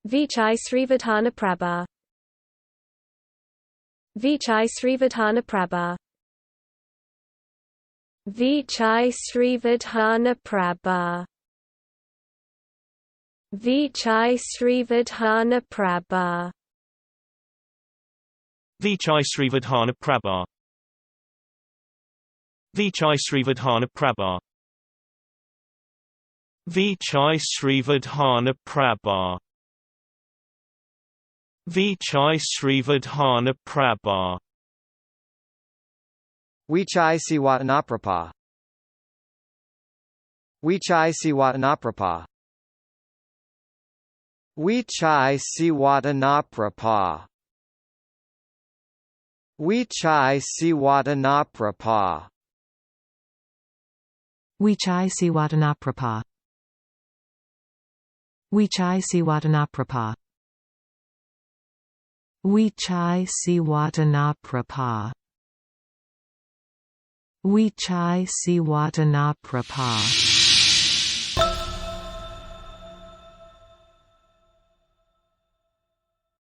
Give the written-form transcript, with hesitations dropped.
Vichai Srivaddhanaprabha. Vichai Srivaddhanaprabha. Vichai Srivaddhanaprabha. Vichai Srivaddhanaprabha. Vichai Srivaddhanaprabha. Vichai Srivaddhanaprabha. Vichai Srivaddhanaprabha. Vichai Srivaddhanaprabha. Vichai Srivaddhanaprabha. Vichai Srivaddhanaprabha. Vichai Srivaddhanaprabha. Vichai Srivaddhanaprabha. Vichai Srivaddhanaprabha. Vichai Srivaddhanaprabha. Vichai Srivaddhanaprabha. Vichai Srivaddhanaprabha.